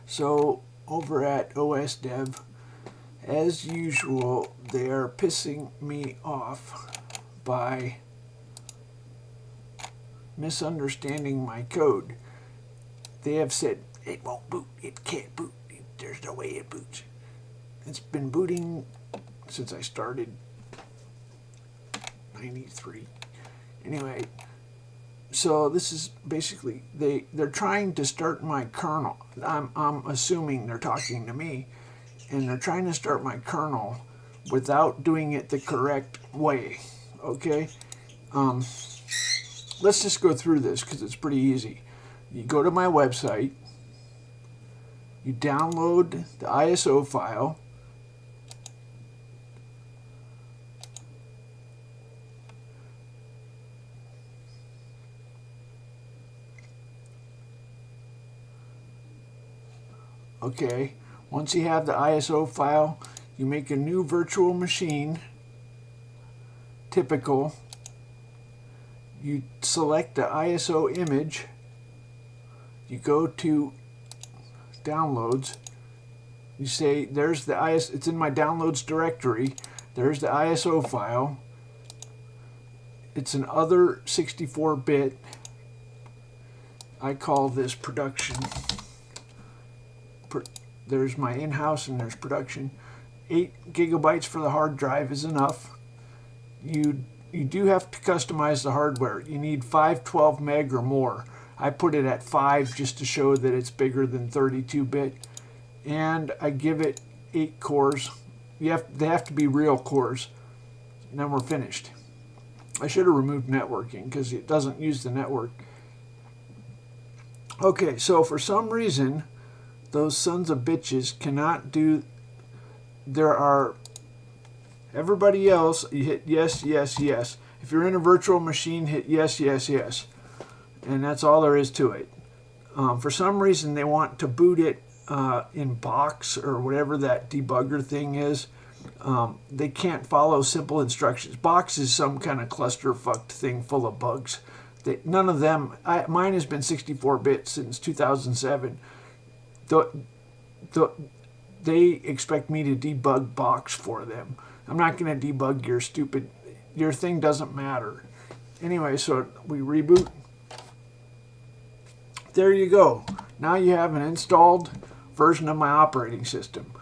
So over at OS Dev, as usual, they are pissing me off by misunderstanding my code. They have said, it won't boot, it can't boot, there's no way it boots. It's been booting since I started 93. Anyway, so this is basically, they're trying to start my kernel. I'm assuming they're talking to me, and they're trying to start my kernel without doing it the correct way. Okay, let's just go through this because it's pretty easy. You go to my website, you download the ISO file, okay. Once you have the ISO file, you make a new virtual machine, typical. You select the ISO image, you go to downloads, you say there's the ISO, it's in my downloads directory, there's the ISO file, it's an other 64-bit, I call this production. There's my in-house and there's production. 8 gigabytes for the hard drive is enough. You do have to customize the hardware. You need 512 meg or more. I put it at 5 just to show that it's bigger than 32-bit. And I give it 8 cores. They have to be real cores. And then we're finished. I should have removed networking because it doesn't use the network. Okay, so for some reason, those sons of bitches cannot do, everybody else, you hit yes, yes, yes. If you're in a virtual machine, hit yes, yes, yes. And that's all there is to it. For some reason, they want to boot it in box or whatever that debugger thing is. They can't follow simple instructions. Box is some kind of cluster-fucked thing full of bugs. None of them, mine has been 64-bit since 2007. They expect me to debug box for them. I'm not going to debug your thing doesn't matter. Anyway, so we reboot. There you go. Now you have an installed version of my operating system.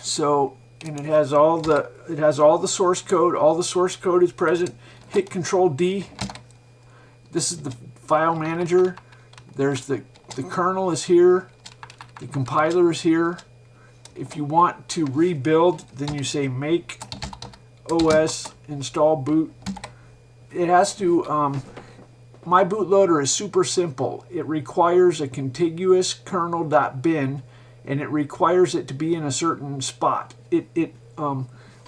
So, and it has all the source code. All the source code is present. Hit Control D. This is the file manager. There's the kernel is here. The compiler is here. If you want to rebuild, then you say make OS install boot. It has to, my bootloader is super simple. It requires a contiguous kernel.bin, and it requires it to be in a certain spot.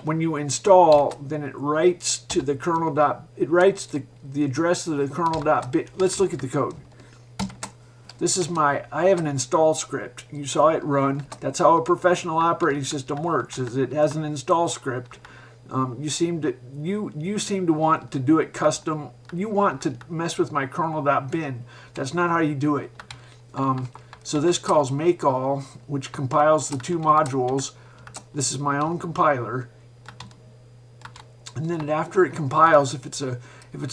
When you install, then it writes to the kernel. It writes the address of the kernel.bin. Let's look at the code. This is I have an install script. You saw it run. That's how a professional operating system works, is it has an install script. You seem to want to do it custom. You want to mess with my kernel.bin. That's not how you do it. So this calls make all, which compiles the 2 modules. This is my own compiler. And then after it compiles, if it's a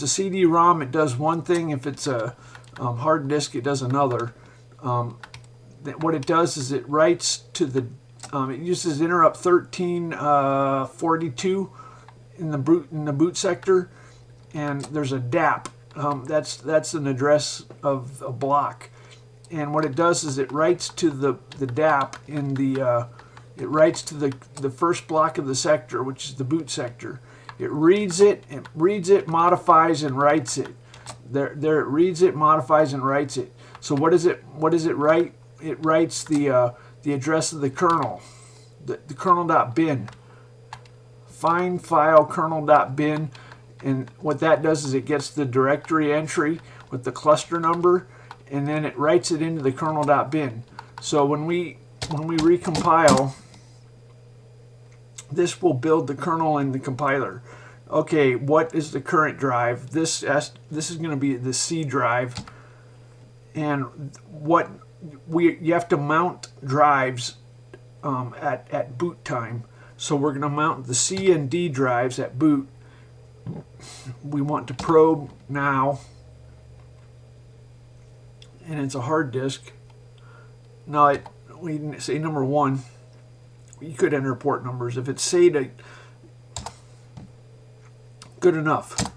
CD-ROM, it does one thing. If it's a hard disk, it does another. What it does is it writes to the it uses interrupt 1342 in the boot sector, and there's a DAP. That's an address of a block, and what it does is it writes to the DAP in the it writes to the first block of the sector, which is the boot sector. It reads it, modifies, and writes it. There it reads it, modifies, and writes it. So what does it write? It writes the address of the kernel, the kernel.bin. Find file kernel.bin, and what that does is it gets the directory entry with the cluster number, and then it writes it into the kernel.bin. So when we recompile, this will build the kernel in the compiler. Okay, what is the current drive? This is going to be the C drive. And you have to mount drives at boot time. So we're going to mount the C and D drives at boot. We want to probe now, and it's a hard disk. Now we say number 1. You could enter port numbers. If it's SATA, good enough.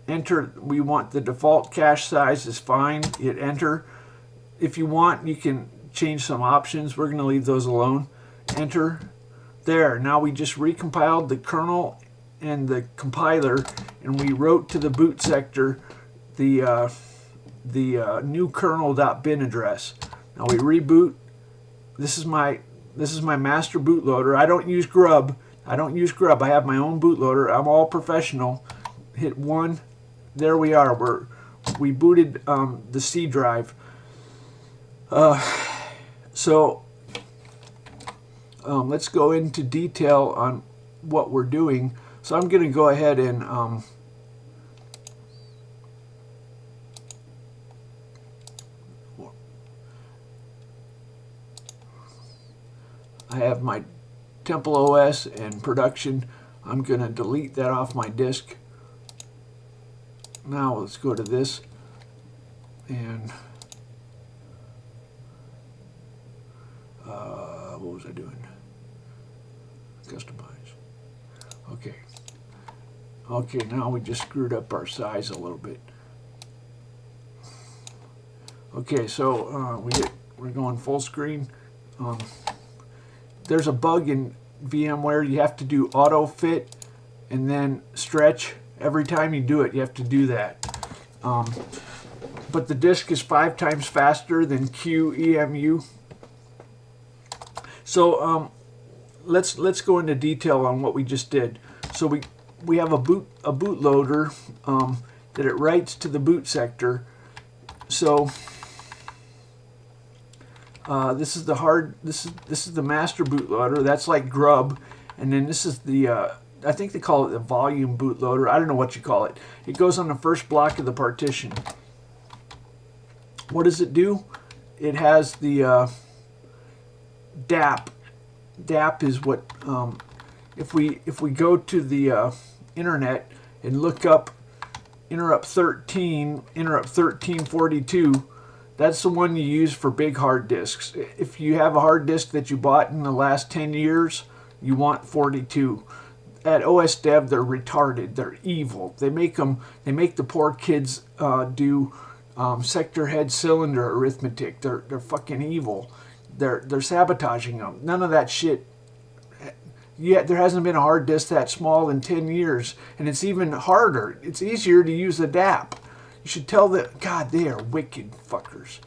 Enter. We want the default cache size is fine. Hit enter. If you want, you can change some options. We're going to leave those alone. Enter. There. Now we just recompiled the kernel and the compiler, and we wrote to the boot sector the new kernel.bin address. Now we reboot. This is my master bootloader. I don't use grub. I have my own bootloader. I'm all professional. Hit 1. There we are. We booted the C drive. So let's go into detail on what we're doing. So I'm going to go ahead and I have my TempleOS and production. I'm going to delete that off my disk. Now let's go to this and what was I doing? Customize. Okay, now we just screwed up our size a little bit. Okay, so we're going full screen. There's a bug in VMware. You have to do auto fit and then stretch. Every time you do it, you have to do that. But the disk is 5 times faster than QEMU. So let's go into detail on what we just did. So we have a bootloader that it writes to the boot sector. So this is the master bootloader. That's like grub, and then this is the I think they call it the volume bootloader. I don't know what you call it. It goes on the first block of the partition. What does it do? It has the DAP. DAP is what if we go to the internet and look up interrupt 1342, that's the one you use for big hard disks. If you have a hard disk that you bought in the last 10 years, you want 42. At OS Dev, they're retarded. They're evil. They make the poor kids do sector head cylinder arithmetic. They're fucking evil. They're sabotaging them. None of that shit. Yet there hasn't been a hard disk that small in 10 years, and it's even harder. It's easier to use a DAP. You should tell them, God, they are wicked fuckers.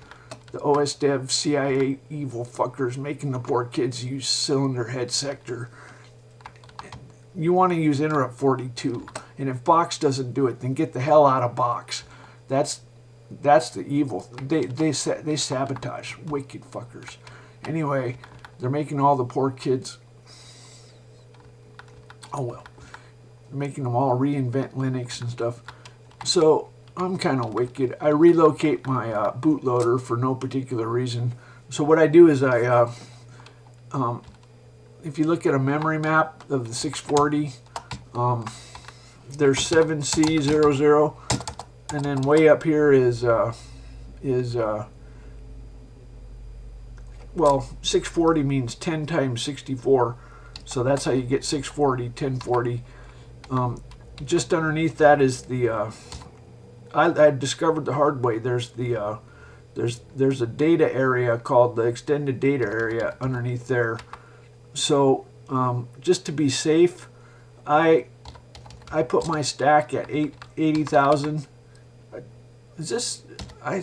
The OS Dev CIA evil fuckers making the poor kids use cylinder head sector. You want to use interrupt 42, and if Box doesn't do it, then get the hell out of Box. That's the evil. They sabotage, wicked fuckers. Anyway, they're making all the poor kids. Oh well, they're making them all reinvent Linux and stuff. So I'm kind of wicked. I relocate my bootloader for no particular reason. So what I do is if you look at a memory map of the 640, there's 7C00, and then way up here is well, 640 means 10 times 64, so that's how you get 640, 1040. Just underneath that is the I discovered the hard way. There's the there's a data area called the extended data area underneath there. So just to be safe, I put my stack at 80,000. Is this I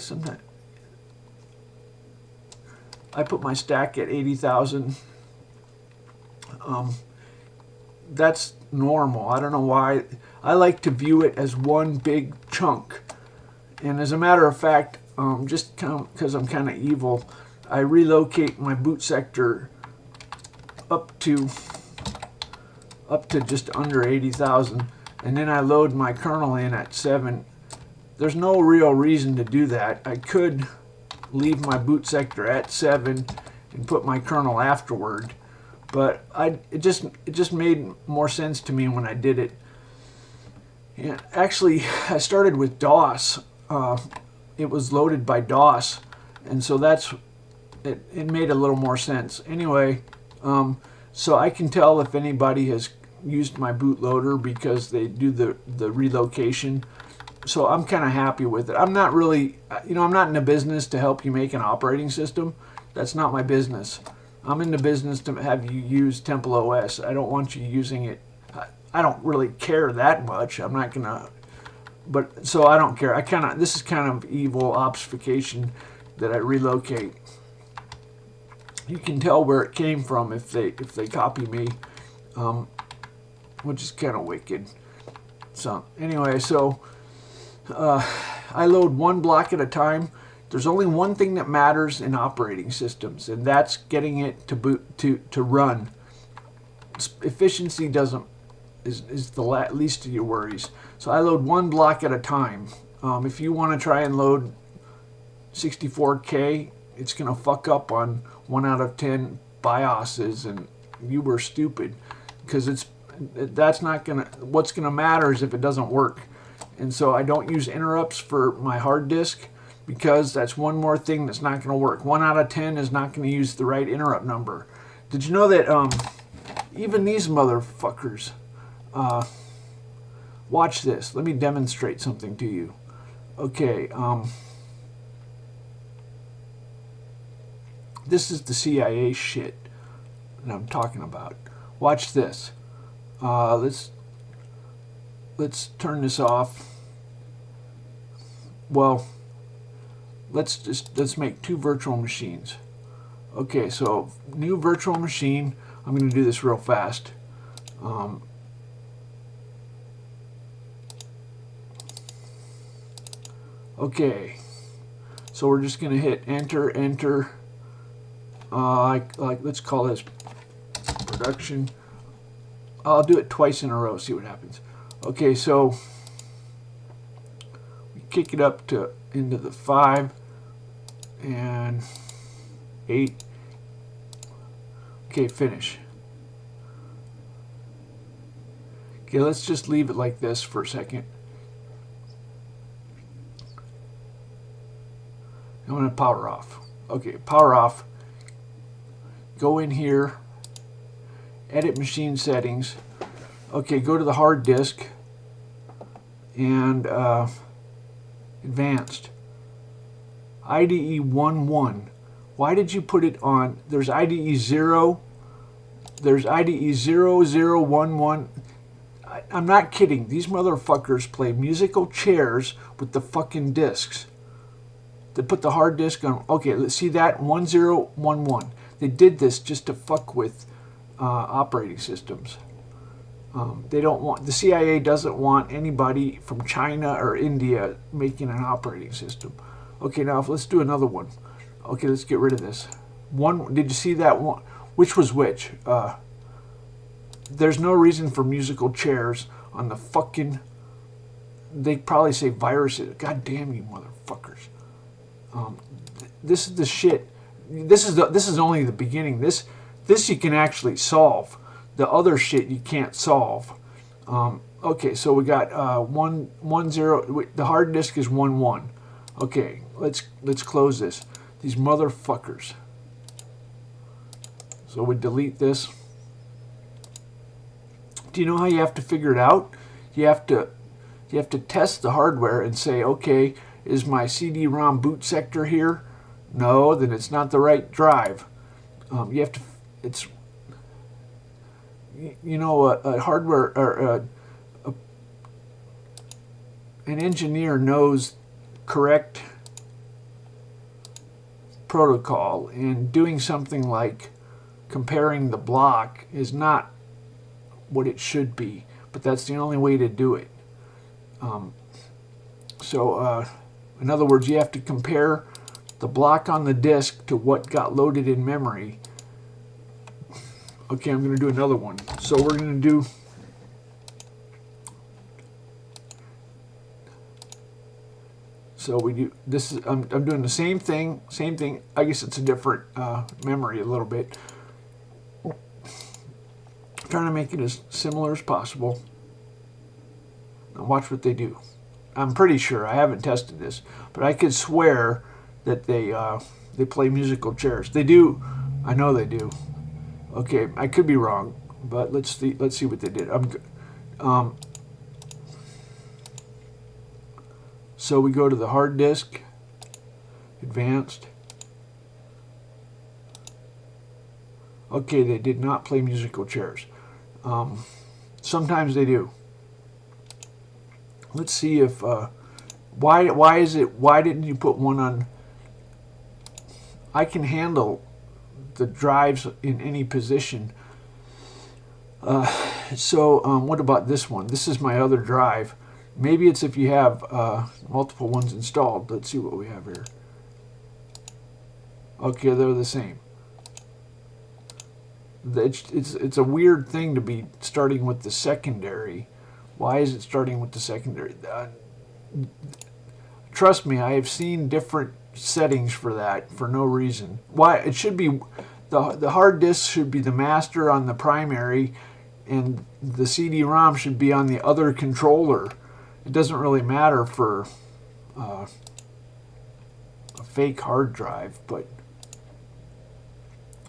put my stack at 80,000. That's normal. I don't know why. I like to view it as one big chunk. And as a matter of fact, just because I'm kind of evil, I relocate my boot sector up to just under 80,000, and then I load my kernel in at 7. There's no real reason to do that. I could leave my boot sector at 7 and put my kernel afterward. But it just made more sense to me when I did it. And actually, I started with DOS. It was loaded by DOS, and so it made a little more sense. Anyway, so I can tell if anybody has used my bootloader because they do the relocation. So I'm kind of happy with it. I'm not really, I'm not in the business to help you make an operating system. That's not my business. I'm in the business to have you use TempleOS. I don't want you using it. I don't really care that much. I'm not gonna, but so I don't care. This is kind of evil obfuscation that I relocate. You can tell where it came from if they copy me, which is kind of wicked. So anyway, so I load one block at a time. There's only one thing that matters in operating systems, and that's getting it to run. Efficiency is the least of your worries. So I load one block at a time. If you want to try and load 64K, it's gonna fuck up on 1 out of 10 BIOSes, and you were stupid, because what's gonna matter is if it doesn't work. And so I don't use interrupts for my hard disk, because that's one more thing that's not going to work. 1 out of 10 is not going to use the right interrupt number. Did you know that even these motherfuckers, watch this. Let me demonstrate something to you. Okay, this is the CIA shit that I'm talking about. Watch this. Let's turn this off. Well, let's make 2 virtual machines. Okay, so new virtual machine. I'm going to do this real fast. Okay, so we're just going to hit enter. Let's call this production. I'll do it twice in a row, see what happens. Okay, so we kick it up into the 5 and 8. Okay, finish. Okay, let's just leave it like this for a second. I'm going to power off. Okay, power off. Go in here, edit machine settings. Okay, go to the hard disk and advanced. IDE 1.1. Why did you put it on? There's IDE 0. There's IDE 0011. I'm not kidding. These motherfuckers play musical chairs with the fucking disks. They put the hard disk on. Okay, let's see that 1011. They did this just to fuck with operating systems. They don't want, the CIA doesn't want anybody from China or India making an operating system. Okay, now let's do another one. Okay, let's get rid of this. Did you see that one? Which was which? There's no reason for musical chairs on the fucking. They probably say viruses. God damn you, motherfuckers! This is the shit. This is only the beginning. This you can actually solve. The other shit you can't solve. Okay, so we got 110. The hard disk is 1.1. Okay, let's close this. These motherfuckers. So we delete this. Do you know how you have to figure it out? You have to test the hardware and say, okay, is my CD-ROM boot sector here? No, then it's not the right drive. You have to. It's. You know, a hardware or an engineer knows correct protocol, and doing something like comparing the block is not what it should be, but that's the only way to do it. In other words, you have to compare the block on the disk to what got loaded in memory. Okay, I'm going to do another one. So we're going to do So we do this. I'm doing the same thing. I guess it's a different memory a little bit. Trying to make it as similar as possible. Now watch what they do. I'm pretty sure, I haven't tested this, but I could swear that they play musical chairs. They do. I know they do. Okay, I could be wrong, but let's see what they did. So we go to the hard disk, advanced. Okay, they did not play musical chairs. Sometimes they do. Let's see if why didn't you put one on? I can handle the drives in any position. What about this one? This is my other drive. Maybe it's if you have multiple ones installed. Let's see what we have here. Okay, they're the same. It's a weird thing to be starting with the secondary. Why is it starting with the secondary? Trust me, I have seen different settings for that for no reason. Why it should be the hard disk should be the master on the primary, and the CD-ROM should be on the other controller. It doesn't really matter for a fake hard drive, but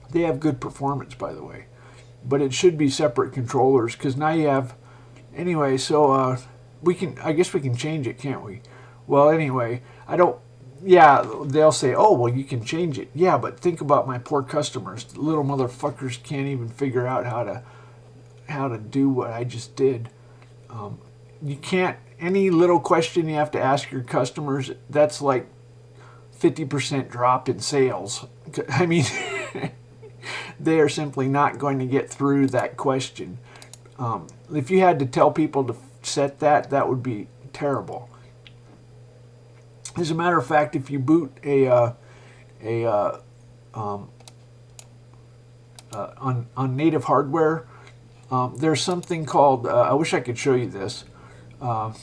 they have good performance, by the way. But it should be separate controllers, because now you have. Anyway, so we can. I guess we can change it, can't we? Well, anyway, I don't. Yeah, they'll say, "Oh, well, you can change it." Yeah, but think about my poor customers. The little motherfuckers can't even figure out how to do what I just did. You can't. Any little question you have to ask your customers, that's like 50% drop in sales. I mean, they are simply not going to get through that question. If you had to tell people to set that, that would be terrible. As a matter of fact, if you boot on native hardware, there's something called. I wish I could show you this. What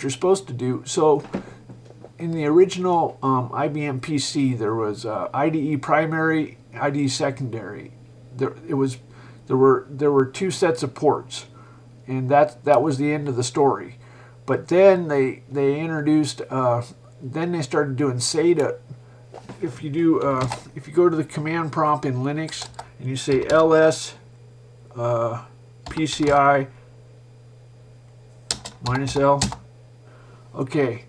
you're supposed to do. So, in the original IBM PC, there was IDE primary, IDE secondary. There were two sets of ports, and that was the end of the story. But then they introduced. Then they started doing SATA. If you go to the command prompt in Linux and you say ls PCI -L, okay.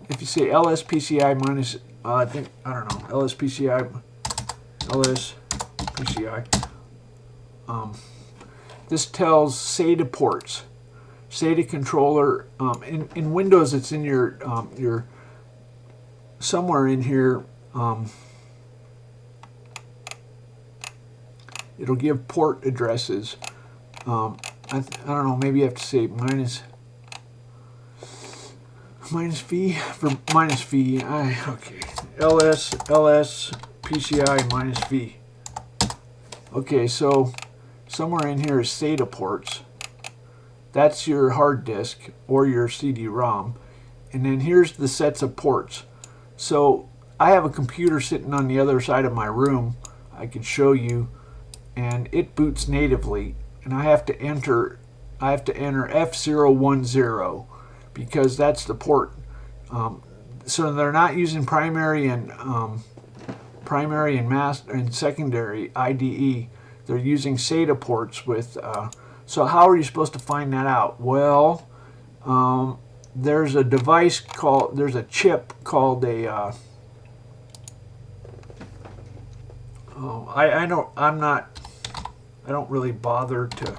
If you say ls PCI minus, I don't know, ls PCI, this tells SATA ports, SATA controller. In Windows, it's in your somewhere in here. It'll give port addresses. I don't know. Maybe you have to say minus V for minus V. Okay. ls PCI minus V. Okay, so somewhere in here is SATA ports. That's your hard disk or your CD-ROM. And then here's the sets of ports. So I have a computer sitting on the other side of my room. I could show you, and it boots natively, and I have to enter F010 because that's the port. So they're not using primary and master and secondary IDE. They're using SATA ports with. So how are you supposed to find that out? Well, there's a device called. There's a chip called a. I don't really bother to.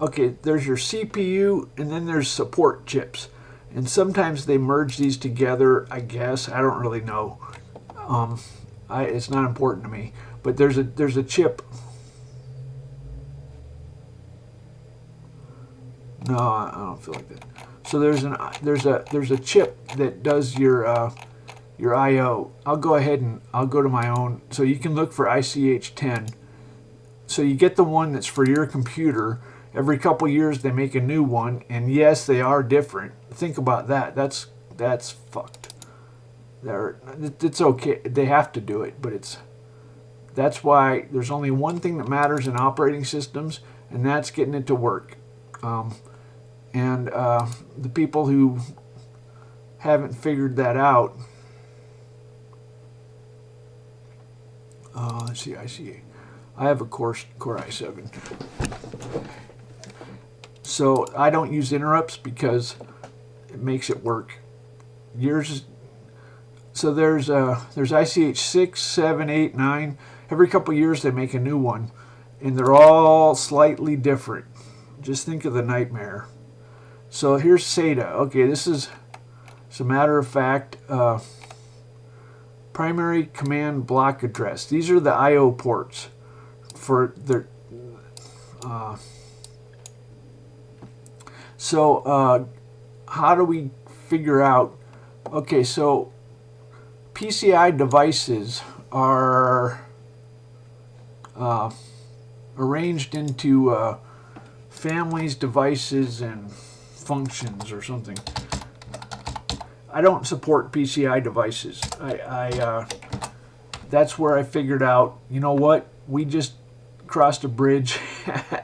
Okay, there's your CPU, and then there's support chips, and sometimes they merge these together. I guess I don't really know. It's not important to me. But there's a chip. No, I don't feel like that. So there's a chip that does your I/O. I'll go ahead and I'll go to my own. So you can look for ICH10. So you get the one that's for your computer, every couple years they make a new one, and yes, they are different. Think about that. That's fucked. It's okay. They have to do it, but that's why there's only one thing that matters in operating systems, and that's getting it to work. The people who haven't figured that out, let's see, I have a Core i7. So I don't use interrupts because it makes it work. So there's ICH 6, 7, 8, 9. Every couple years they make a new one, and they're all slightly different. Just think of the nightmare. So here's SATA. Okay, this is, as a matter of fact, primary command block address. These are the I/O ports for the. How do we figure out? Okay, so PCI devices are arranged into families, devices, and functions or something. I don't support PCI devices. That's where I figured out, you know what? We just crossed a bridge,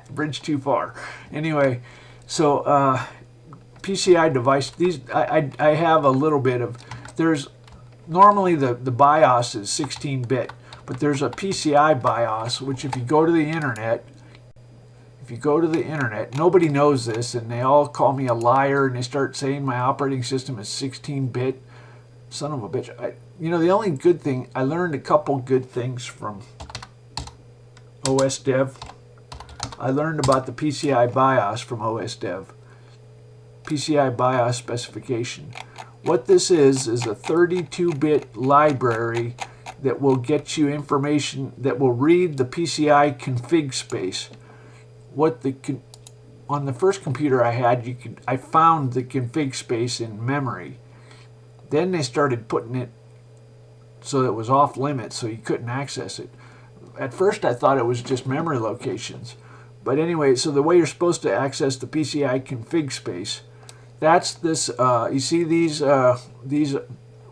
bridge too far. Anyway, so PCI device, I have a little bit of, there's normally the BIOS is 16-bit, but there's a PCI BIOS, which if you go to the internet, nobody knows this, and they all call me a liar, and they start saying my operating system is 16-bit. Son of a bitch. The only good thing, I learned a couple good things from OS Dev. I learned about the PCI BIOS from OS Dev. PCI BIOS specification. What this is a 32-bit library that will get you information that will read the PCI config space. On the first computer I had, I found the config space in memory. Then they started putting it so it was off limits, so you couldn't access it. At first I thought it was just memory locations. But anyway, so the way you're supposed to access the PCI config space, that's this, you see these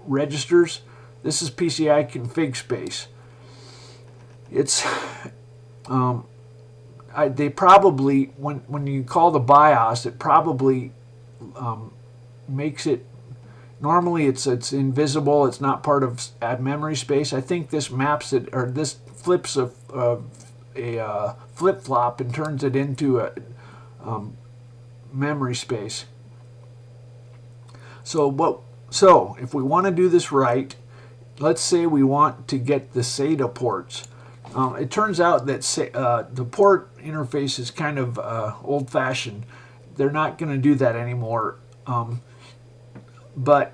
registers? This is PCI config space. It's, they probably, when you call the BIOS, it probably makes it, normally it's invisible, it's not part of memory space. I think this maps it, or this flips a flip-flop and turns it into a memory space. So if we want to do this right, let's say we want to get the SATA ports. It turns out that the port interface is kind of old-fashioned. They're not going to do that anymore. But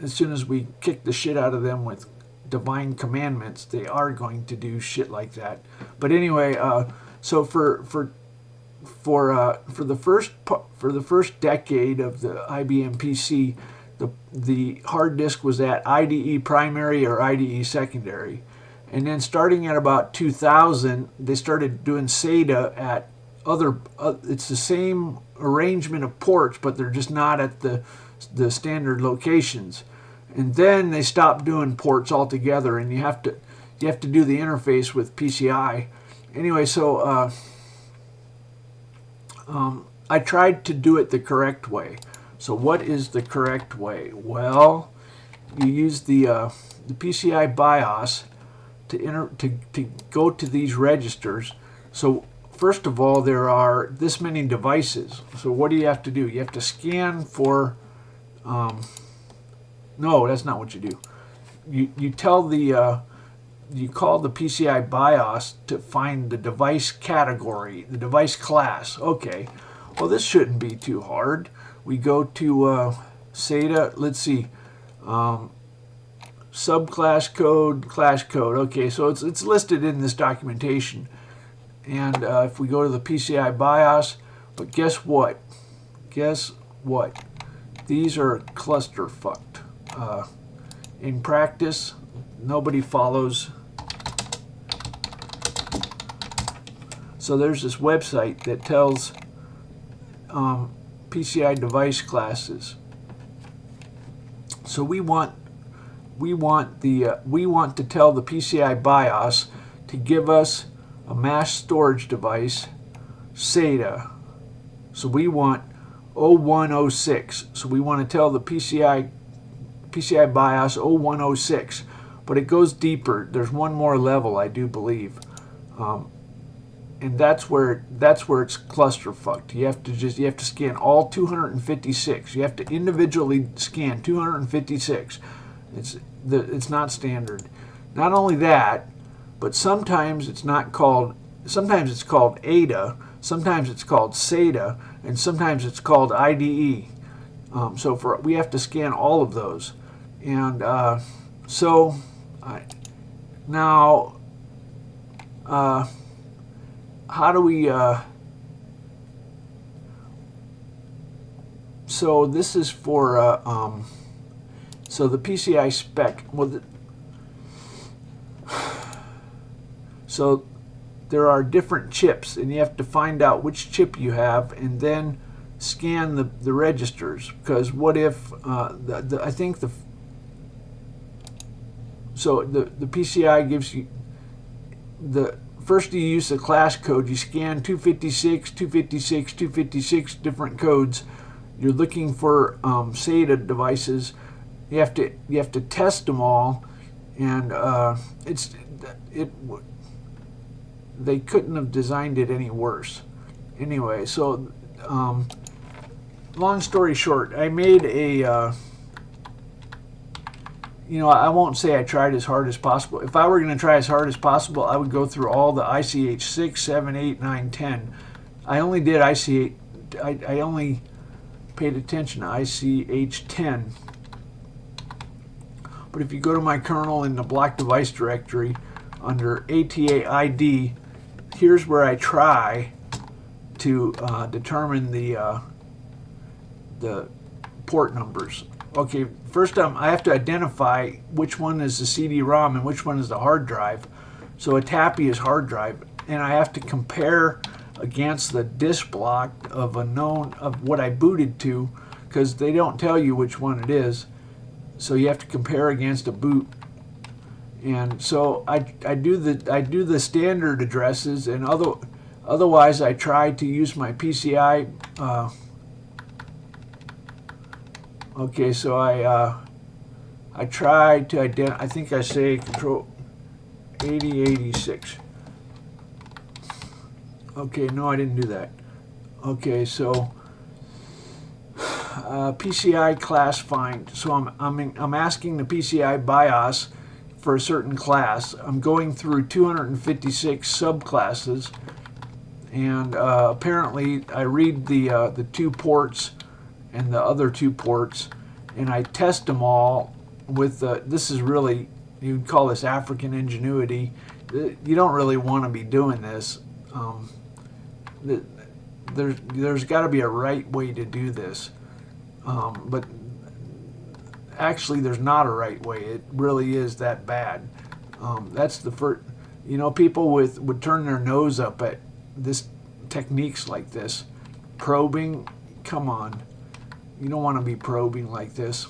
as soon as we kick the shit out of them with divine commandments, they are going to do shit like that. But anyway, so for the first decade of the IBM PC, the hard disk was at IDE primary or IDE secondary. And then starting at about 2000, they started doing SATA at it's the same arrangement of ports, but they're just not at the standard locations. And then they stopped doing ports altogether, and you have to do the interface with PCI. Anyway, so I tried to do it the correct way. So what is the correct way? Well, you use the PCI BIOS to go to these registers. So first of all, there are this many devices. So what do you have to do? You have to scan for. No, that's not what you do. You tell you call the PCI BIOS to find the device category, the device class. Okay, well this shouldn't be too hard. We go to SATA. Let's see. Subclass code, class code. Okay, so it's listed in this documentation. And if we go to the PCI BIOS, but guess what? Guess what? These are cluster fucked. In practice, nobody follows. So there's this website that tells PCI device classes. So we want to tell the PCI BIOS to give us a mass storage device, SATA. So we want 0106. So we want to tell the PCI BIOS 0106. But it goes deeper. There's one more level, I do believe, and that's where it's clusterfucked. You have to scan all 256. You have to individually scan 256. It's not standard. Not only that, but sometimes it's not called. Sometimes it's called ADA. Sometimes it's called SATA, and sometimes it's called IDE. We have to scan all of those, and how do we? So this is for so the PCI spec. Well, so there are different chips, and you have to find out which chip you have, and then scan the registers. Because what if I think the PCI gives you first you use the class code. You scan 256, 256, 256 different codes. You're looking for SATA devices. You have to test them all, and they couldn't have designed it any worse. Anyway, so long story short, I made a. I won't say I tried as hard as possible. If I were going to try as hard as possible, I would go through all the ICH 6, 7, 8, 9, 10. I only did ICH. I only paid attention to ICH 10. But if you go to my kernel in the block device directory under ATA ID, here's where I try to determine the port numbers. Okay, first I have to identify which one is the CD-ROM and which one is the hard drive. So a TAPI is hard drive, and I have to compare against the disk block of what I booted to, because they don't tell you which one it is. So you have to compare against a boot. And so I do the standard addresses, and otherwise I try to use my PCI. Okay, so I tried to identify. I think I say control 8086. Okay, no, I didn't do that. Okay, so PCI class find. So I'm asking the PCI BIOS for a certain class. I'm going through 256 subclasses, and apparently I read the two ports and the other two ports, and I test them all with this is really, you'd call this African ingenuity. You don't really want to be doing this. There's got to be a right way to do this, but actually there's not a right way. It really is that bad. That's the first. People would turn their nose up at this techniques like this. Probing, come on. You don't want to be probing like this.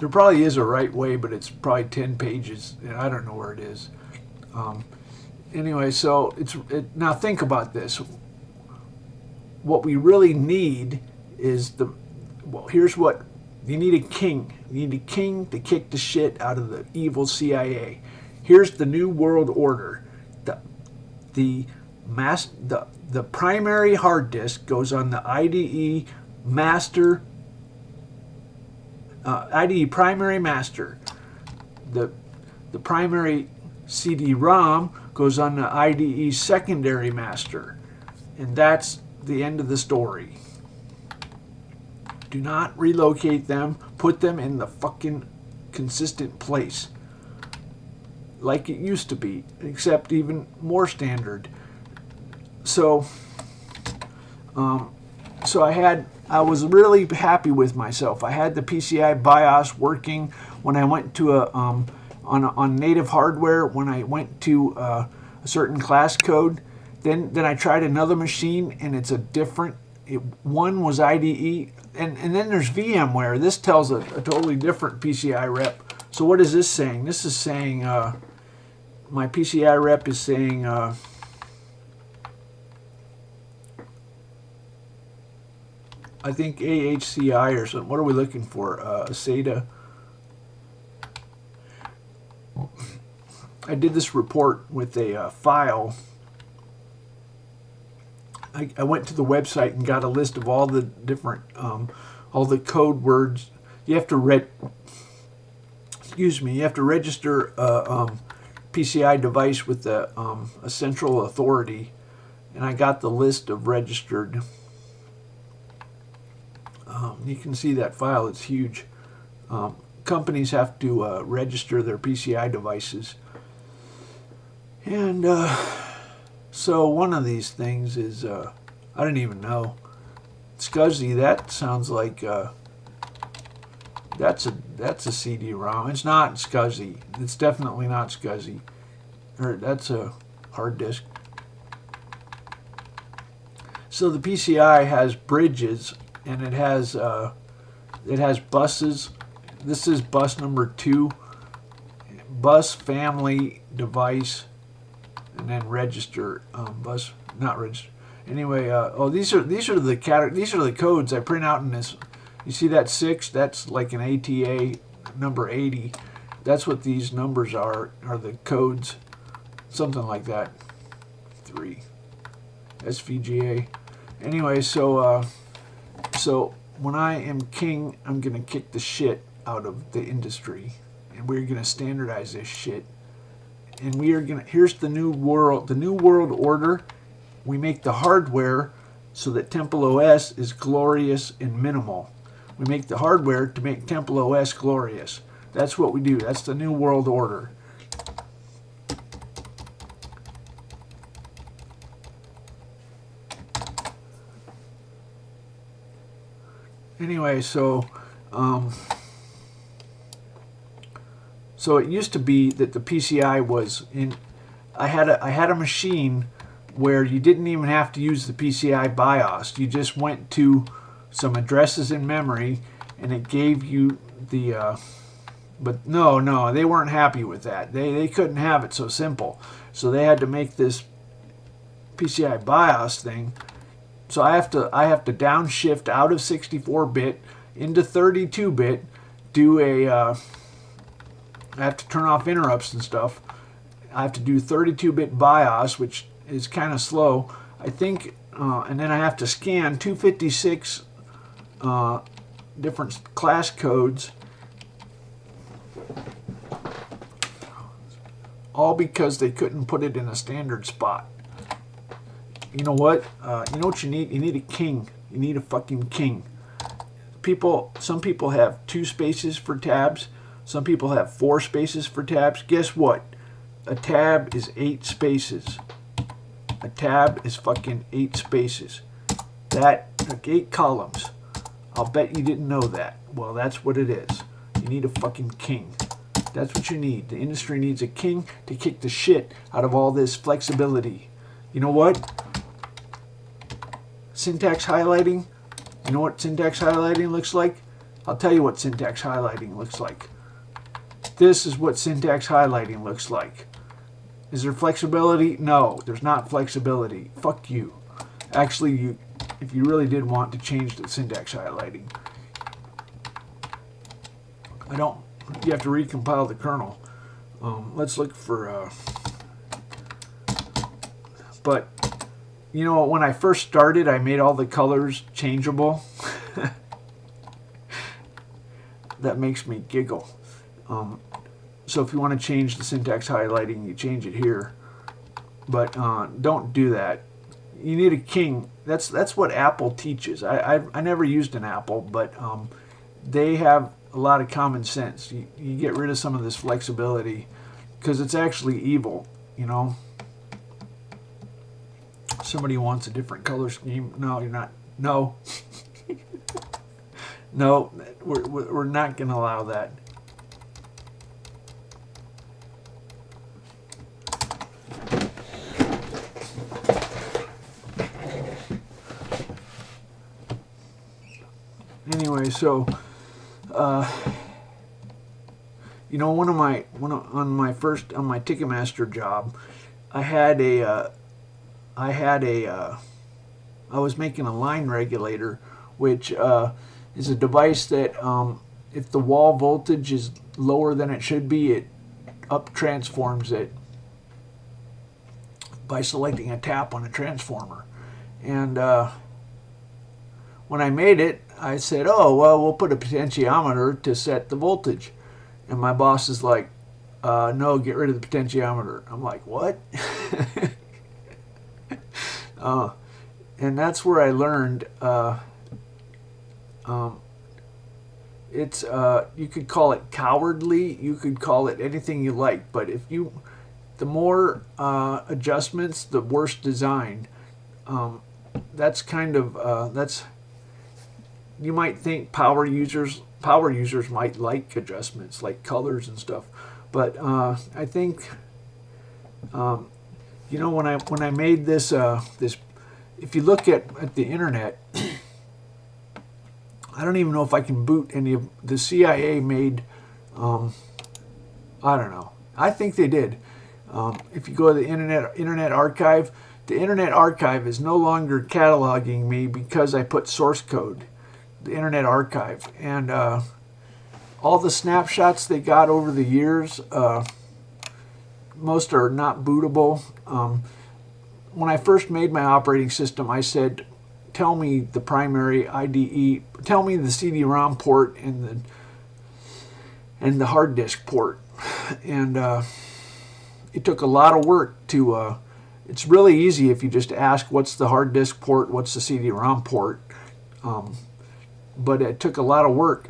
There probably is a right way, but it's probably 10 pages, and I don't know where it is. Anyway, so now think about this. What we really need is here's what you need: a king. You need a king to kick the shit out of the evil CIA. Here's the new world order. The primary hard disk goes on the IDE master, IDE primary master. The primary CD-ROM goes on the IDE secondary master, and that's the end of the story. Do not relocate them. Put them in the fucking consistent place, like it used to be, except even more standard. So I was really happy with myself. I had the PCI BIOS working when I went to on native hardware. When I went to a certain class code. Then I tried another machine, and it's a different. One was IDE, and then there's VMware. This tells a totally different PCI rep. So what is this saying? This is saying my PCI rep is saying I think AHCI or something. What are we looking for? SATA. I did this report with a file. I went to the website and got a list of all the different, all the code words. You have to you have to register a PCI device with a central authority, and I got the list of registered. You can see that file; it's huge. Companies have to register their PCI devices, and so one of these things is I don't even know. SCSI. That sounds like that's a CD-ROM. It's not SCSI. It's definitely not SCSI. Or that's a hard disk. So the PCI has bridges, and it has buses. This is bus number 2. Bus, family, device, and then register. Bus, not register. Anyway, these are the codes I print out in this. You see that 6? That's like an ATA number 80. That's what these numbers are the codes, something like that. 3, SVGA. Anyway, so when I am king, I'm gonna kick the shit out of the industry, and we're gonna standardize this shit. And we are gonna. Here's the new world order. We make the hardware so that TempleOS is glorious and minimal. We make the hardware to make TempleOS glorious. That's what we do. That's the new world order. Anyway, so it used to be that the PCI was in. I had a machine where you didn't even have to use the PCI BIOS. You just went to some addresses in memory, and it gave you the. But no, they weren't happy with that. They couldn't have it so simple, so they had to make this PCI BIOS thing. So I have to downshift out of 64-bit into 32-bit. I have to turn off interrupts and stuff. I have to do 32-bit BIOS, which is kind of slow, I think, and then I have to scan 256 different class codes, all because they couldn't put it in a standard spot. You know what? You know what you need? You need a king. You need a fucking king. Some people have 2 spaces for tabs. Some people have 4 spaces for tabs. Guess what? A tab is 8 spaces. A tab is fucking 8 spaces. That, like 8 columns. I'll bet you didn't know that. Well, that's what it is. You need a fucking king. That's what you need. The industry needs a king to kick the shit out of all this flexibility. You know what? Syntax highlighting. You know what syntax highlighting looks like? I'll tell you what syntax highlighting looks like. This is what syntax highlighting looks like. Is there flexibility? No, there's not flexibility. Fuck you. Actually, if you really did want to change the syntax highlighting, you have to recompile the kernel. Let's look for, but, you know, when I first started, I made all the colors changeable. That makes me giggle. So if you want to change the syntax highlighting, you change it here. But don't do that. You need a king. That's what Apple teaches. I never used an Apple, but they have a lot of common sense. You get rid of some of this flexibility because it's actually evil, you know. Somebody wants a different color scheme. No, you're not. No. No, we're not going to allow that. anyway, so you know, on my Ticketmaster job, I was making a line regulator, which is a device that if the wall voltage is lower than it should be, it up transforms it by selecting a tap on a transformer. And when I made it, I said, oh, well, we'll put a potentiometer to set the voltage. And my boss is like, no, get rid of the potentiometer. I'm like, what? And that's where I learned it's you could call it cowardly, you could call it anything you like, but the more adjustments, the worse design. That's kind of you might think power users might like adjustments like colors and stuff, but I think you know, when I made this if you look at the internet, I don't even know if I can boot any of the CIA made. I don't know. I think they did. If you go to the Internet Archive, the Internet Archive is no longer cataloging me because I put source code. The Internet Archive, and all the snapshots they got over the years, most are not bootable. When I first made my operating system, I said, tell me the primary IDE, tell me the CD-ROM port and the hard disk port. And it took a lot of work to, it's really easy if you just ask what's the hard disk port, what's the CD-ROM port. But it took a lot of work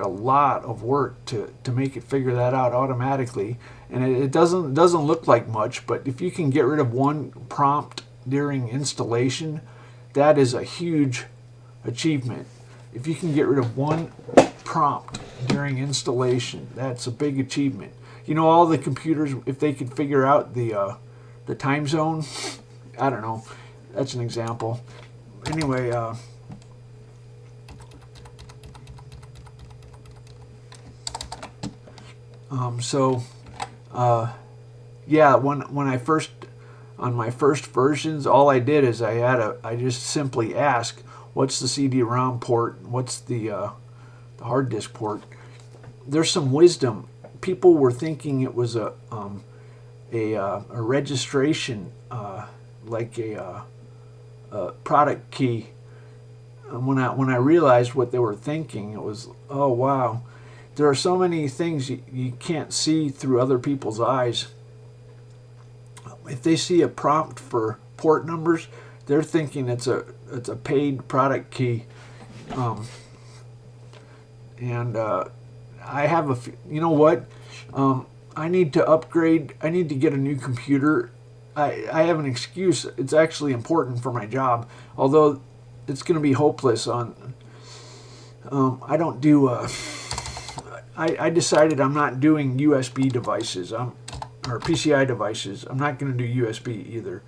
to make it figure that out automatically. And it doesn't look like much, but if you can get rid of one prompt during installation, that is a huge achievement. If you can get rid of one prompt during installation, that's a big achievement. You know, all the computers, if they could figure out the time zone, I don't know, that's an example. Anyway, yeah, when I first, on my first versions, all I did is I just simply ask, what's the CD-ROM port, what's the hard disk port. There's some wisdom. People were thinking it was a registration, like a product key. And when I realized what they were thinking, it was, oh wow, there are so many things you can't see through other people's eyes. If they see a prompt for port numbers, they're thinking it's a paid product key. I have you know what? I need to upgrade. I need to get a new computer. I have an excuse. It's actually important for my job, although it's going to be hopeless on. I don't do. I decided I'm not doing USB devices. Or PCI devices. I'm not going to do USB either.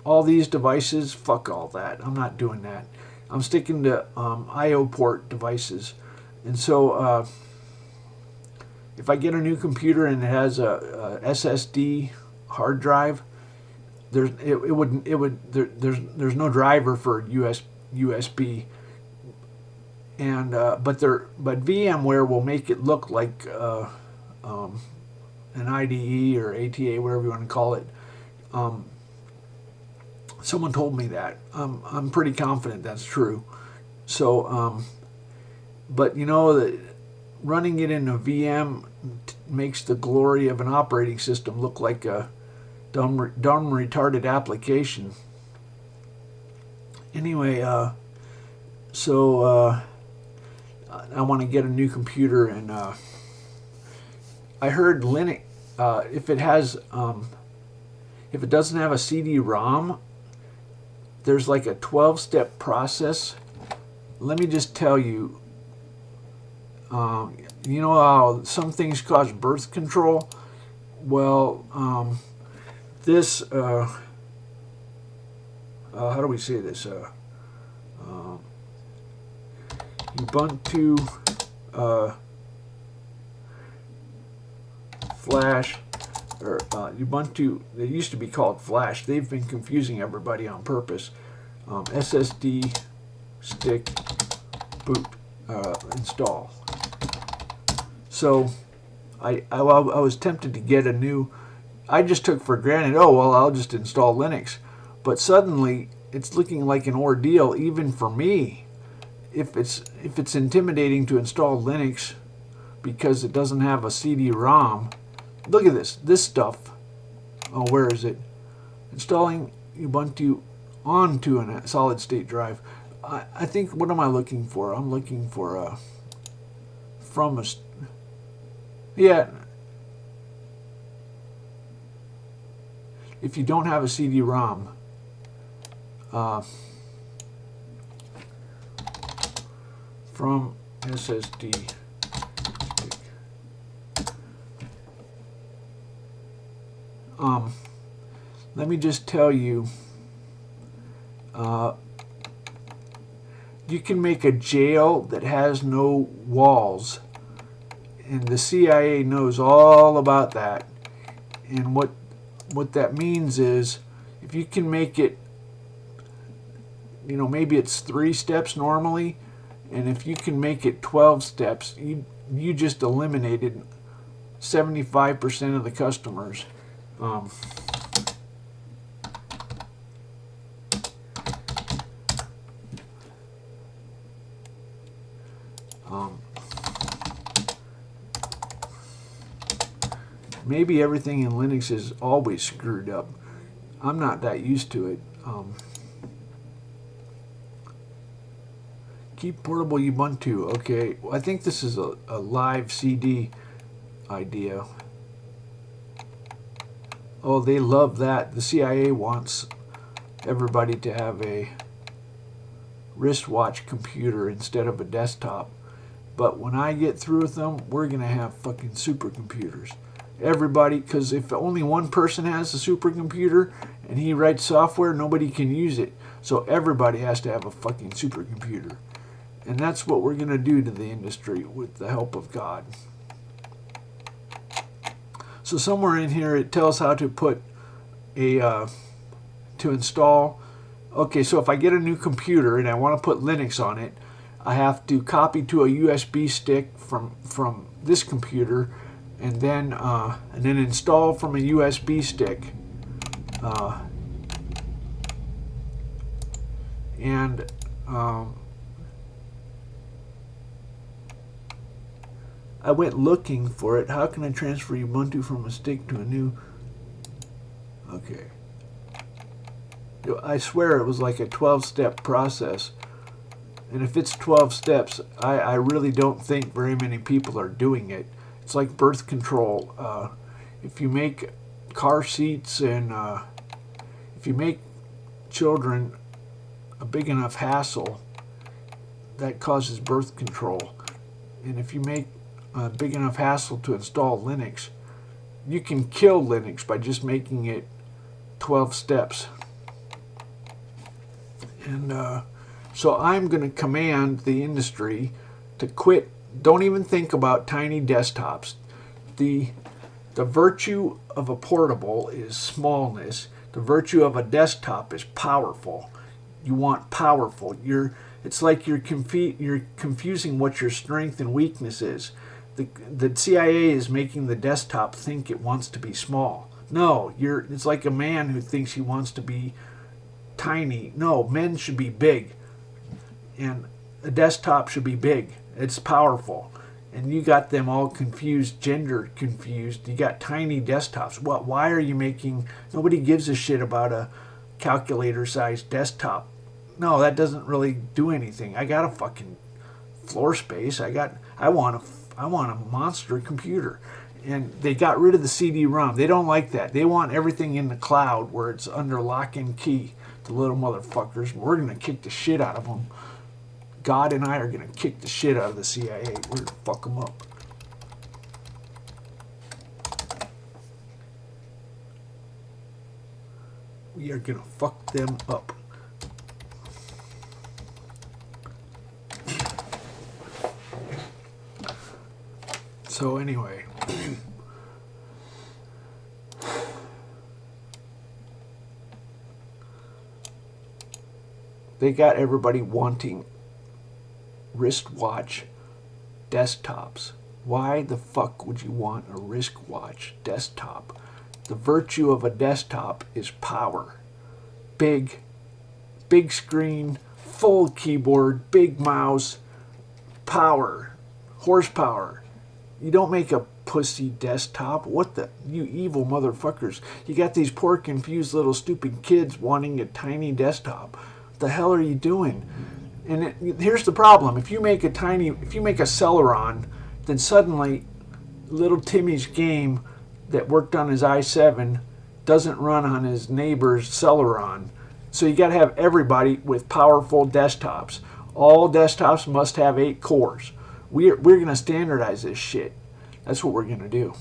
All these devices, fuck all that. I'm not doing that. I'm sticking to I/O port devices. And so if I get a new computer and it has a SSD hard drive, there's no driver for USB. And but VMware will make it look like an IDE or ATA, whatever you want to call it. Someone told me that. I'm pretty confident that's true. So, but you know, that running it in a VM makes the glory of an operating system look like a dumb retarded application. Anyway, I want to get a new computer, and I heard Linux, if it doesn't have a CD-ROM, there's like a 12-step process. Let me just tell you, you know how some things cause birth control? Well, this, how do we say this? Ubuntu Flash, or Ubuntu, it used to be called Flash. They've been confusing everybody on purpose. SSD stick boot install. So I was tempted to get a new, I just took for granted, oh well, I'll just install Linux. But suddenly it's looking like an ordeal even for me. If it's intimidating to install Linux because it doesn't have a CD-ROM. Look at this stuff. Oh, where is it? Installing Ubuntu onto a solid state drive. I think, what am I looking for? I'm looking for yeah. If you don't have a CD-ROM, from SSD stick. Let me just tell you, you can make a jail that has no walls, and the CIA knows all about that. And what that means is, if you can make it, maybe it's 3 steps normally, and if you can make it 12 steps, you just eliminated 75% of the customers. Maybe everything in Linux is always screwed up. I'm not that used to it. Keep portable Ubuntu. Okay, I think this is a live CD idea. Oh, they love that. The CIA wants everybody to have a wristwatch computer instead of a desktop. But when I get through with them, we're going to have fucking supercomputers. Everybody, because if only one person has a supercomputer and he writes software, nobody can use it. So everybody has to have a fucking supercomputer. And that's what we're going to do to the industry with the help of God. So somewhere in here it tells how to put to install. Okay, so if I get a new computer and I want to put Linux on it, I have to copy to a USB stick from this computer, and then install from a USB stick. I went looking for it. How can I transfer Ubuntu from a stick to a new? Okay. I swear it was like a 12-step process. And if it's 12 steps, I really don't think very many people are doing it. It's like birth control. If you make car seats and if you make children a big enough hassle, that causes birth control. And if you make a big enough hassle to install Linux, you can kill Linux by just making it 12 steps. And so I'm going to command the industry to quit. Don't even think about tiny desktops. The virtue of a portable is smallness. The virtue of a desktop is powerful. You want powerful. It's like you're confusing what your strength and weakness is. The CIA is making the desktop think it wants to be small. No, it's like a man who thinks he wants to be tiny. No, men should be big. And a desktop should be big. It's powerful. And you got them all confused, gender confused. You got tiny desktops. Why are you making... Nobody gives a shit about a calculator-sized desktop. No, that doesn't really do anything. I got a fucking floor space. I want a monster computer. And they got rid of the CD-ROM. They don't like that. They want everything in the cloud where it's under lock and key. The little motherfuckers. We're going to kick the shit out of them. God and I are going to kick the shit out of the CIA. We're going to fuck them up. We are going to fuck them up. So anyway, they got everybody wanting wristwatch desktops. Why the fuck would you want a wristwatch desktop? The virtue of a desktop is power. Big screen, full keyboard, big mouse, power, horsepower. You don't make a pussy desktop. What the, you evil motherfuckers. You got these poor confused little stupid kids wanting a tiny desktop. What the hell are you doing? And here's the problem. If you make a Celeron, then suddenly little Timmy's game that worked on his i7 doesn't run on his neighbor's Celeron. So you got to have everybody with powerful desktops. All desktops must have 8 cores. We're going to standardize this shit. That's what we're going to do.